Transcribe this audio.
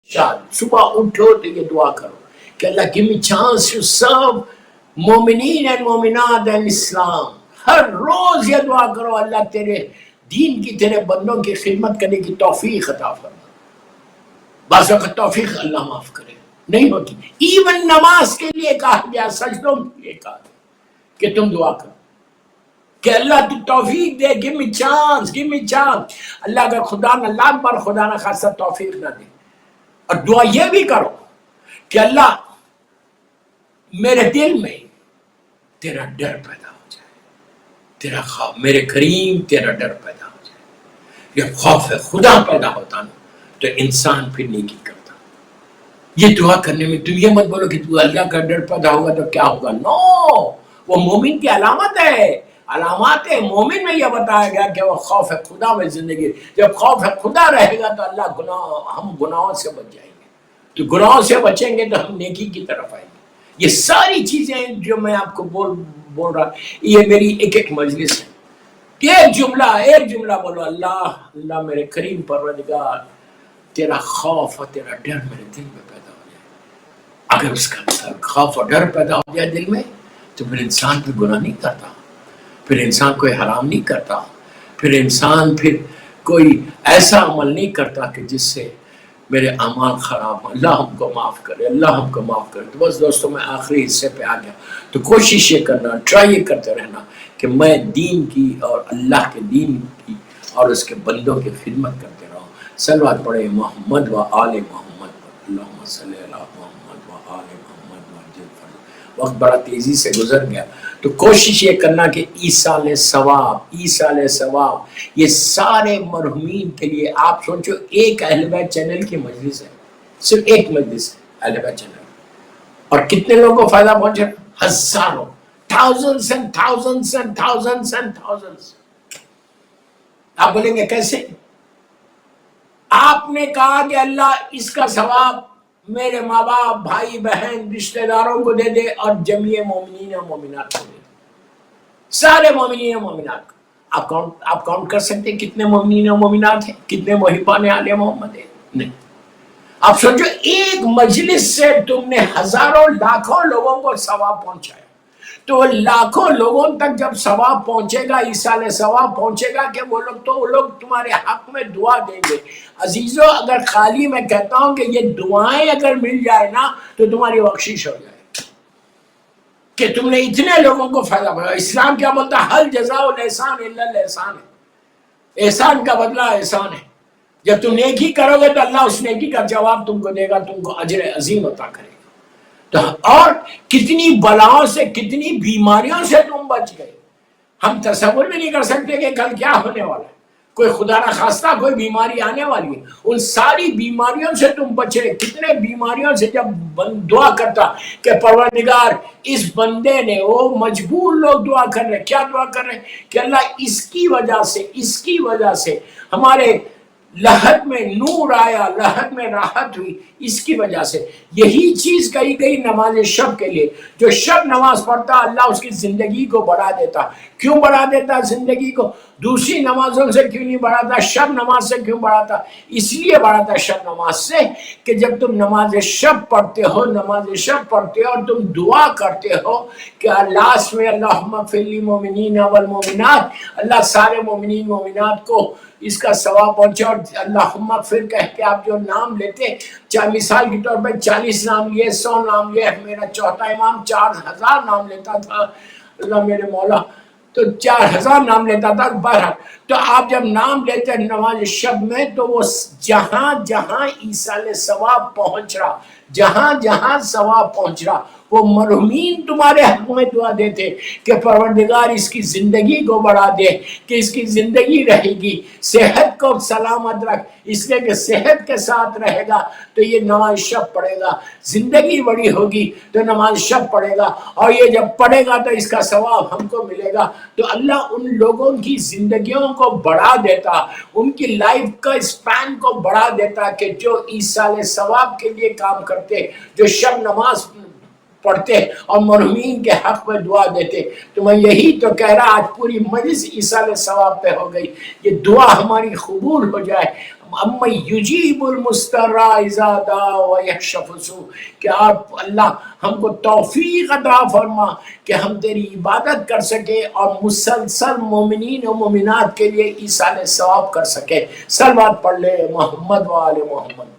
صبح اٹھو تو یہ دعا کرو کہ اللہ give me chance to serve مومنین and مومنات and اسلام. ہر روز یہ دعا کرو اللہ تیرے دین کی تیرے بندوں کی خدمت کرنے کی توفیق عطا فرما. بعض وقت توفیق اللہ معاف کرے نہیں ہوتی. ایون نماز کے لیے کہا گیا، سجدوں کے لیے کہا گیا کہ تم دعا کرو کہ اللہ تو توفیق دے. give me chance. اللہ اگر خدا نہ لاکھ بار خدا نہ خاصہ توفیق نہ دے. اور دعا یہ بھی کرو کہ اللہ میرے دل میں تیرا ڈر پیدا ہو جائے، تیرا خوف، میرے کریم تیرا ڈر پیدا ہو جائے. یہ خوف خدا پیدا ہوتا نا تو انسان پھر نیکی کرتا. یہ دعا کرنے میں تم یہ مت بولو کہ تو اللہ کا ڈر پیدا ہوگا تو کیا ہوگا. نو، وہ مومن کی علامت ہے. علامات مومن میں یہ بتایا گیا کہ وہ خوف خدا میں زندگی. جب خوف خدا رہے گا تو اللہ ہم گناہوں سے بچ جائیں گے. تو گناہوں سے بچیں گے تو ہم نیکی کی طرف آئیں گے. یہ ساری چیزیں جو میں آپ کو بول رہا، یہ میری ایک مجلس ہے. ایک جملہ بولو، اللہ میرے کریم پروردگار تیرا خوف اور تیرا ڈر میرے دل میں پیدا ہو جائے. اگر اس کا خوف اور ڈر پیدا ہو جائے دل میں تو پھر انسان پھر گناہ نہیں کرتا، پھر انسان کوئی حرام نہیں کرتا، پھر انسان کوئی ایسا عمل نہیں کرتا کہ جس سے میرے اعمال خراب ہوں. اللہ ہم کو معاف کرے، اللہ ہم کو معاف کرے. تو بس دوستوں میں آخری حصے پہ آ گیا. تو کوشش یہ کرنا، ٹرائی یہ کرتے رہنا کہ میں دین کی اور اللہ کے دین کی اور اس کے بندوں کی خدمت کرتے رہوں. صلوات پڑھے محمد و آل محمد. اللہم صلی علی محمد و آل محمد وعجل فرج. وقت بڑا تیزی سے گزر گیا. تو کوشش یہ کرنا کہ ایصال ثواب یہ سارے مرحومین کے لیے. آپ سوچو ایک اہل بیت چینل کی مجلس ہے، صرف ایک مجلس ہے اہل بیت چینل، اور کتنے لوگوں کو فائدہ پہنچے؟ ہزاروں، thousands and thousands and thousands and thousands. آپ بولیں گے کیسے؟ آپ نے کہا کہ اللہ اس کا ثواب میرے ماں باپ، بھائی بہن، رشتہ داروں کو دے دے اور جمیع مومنین و مومنات کو دے دے. سارے مومنین و مومنات کو. آپ کاؤنٹ کر سکتے ہیں کتنے مومنین و مومنات ہیں، کتنے محبان آل محمد ہیں؟ نہیں. آپ سوچو ایک مجلس سے تم نے ہزاروں لاکھوں لوگوں کو ثواب پہنچایا. تو لاکھوں لوگوں تک جب ثواب پہنچے گا، ایصال ثواب پہنچے گا کہ وہ لوگ تمہارے حق میں دعا دیں گے. عزیزو، اگر خالی میں کہتا ہوں کہ یہ دعائیں اگر مل جائے نا تو تمہاری بخشش ہو جائے کہ تم نے اتنے لوگوں کو فائدہ پہنچایا. اسلام کیا بولتا ہے؟ حل جزاء الاحسان الا الاحسان ہے. احسان کا بدلہ احسان ہے. جب تم نیکی کرو گے تو اللہ اس نیکی کا جواب تم کو دے گا، تم کو اجر عظیم عطا کرے گا. تو اور کتنی بلاؤں سے، کتنی بیماریوں سے تم بچ گئے. ہم تصور بھی نہیں کر سکتے کہ کل کیا ہونے والا ہے. کوئی خدا نہ خواستہ کوئی بیماری آنے والی ہے، ان ساری بیماریوں سے تم بچے. کتنے بیماریوں سے جب دعا کرتا کہ پروردگار اس بندے نے، وہ مجبور لوگ دعا کر رہے. کیا دعا کر رہے؟ کہ اللہ اس کی وجہ سے ہمارے لحد میں نور آیا، لحد میں راحت ہوئی، اس کی وجہ سے. یہی چیز کہی گئی نماز شب کے لیے. جو شب نماز پڑھتا اللہ اس کی زندگی کو بڑھا دیتا. کیوں بڑھا دیتا زندگی کو؟ دوسری نمازوں سے کیوں نہیں بڑھاتا؟ شب نماز سے کیوں بڑھاتا؟ اس لیے بڑھاتا شب نماز سے کہ جب تم نماز شب پڑھتے ہو اور تم دعا کرتے ہو کہ لاسٹ میں اللہم اغفر للمؤمنین والمؤمنات، اللہ سارے مومنین مومنات کو اس کا ثواب پہنچے. اور اللہم اغفر کہہ کے آپ جو نام لیتے، چاہے مثال کے طور پر 40 نام لیے، 100 نام لیے. میرا چوتھا امام 4000 نام لیتا تھا، اللہ میرے مولا، تو 4000 نام لیتا تھا. بہرحال تو آپ جب نام لیتے ہیں نماز شب میں تو وہ جہاں ایصال ثواب پہنچ رہا وہ مرحومین تمہارے حق میں دعا دیتے کہ پروردگار اس کی زندگی کو بڑھا دے، کہ اس کی زندگی رہے گی، صحت کو سلامت رکھ، اس لیے کہ صحت کے ساتھ رہے گا تو یہ نماز شب پڑھے گا. زندگی بڑی ہوگی تو نماز شب پڑھے گا، اور یہ جب پڑھے گا تو اس کا ثواب ہم کو ملے گا. تو اللہ ان لوگوں کی زندگیوں کو بڑھا دیتا، ان کی لائف کا اسپین کو بڑھا دیتا کہ جو ایصال ثواب کے لیے کام کرتے، جو شب نماز پڑھتے اور مرحومین کے حق میں دعا دیتے. تو میں یہی تو کہہ رہا، آج پوری مجلس ایصال ثواب پہ ہو گئی. یہ دعا ہماری قبول ہو جائے. اما یجیب المستر اذا دعا ویکشف السوء، کہ آپ اللہ ہم کو توفیق عطا فرما کہ ہم تیری عبادت کر سکے اور مسلسل مومنین و مومنات کے لیے ایصال ثواب کر سکے۔ صلوات پڑھ لے محمد و آل محمد۔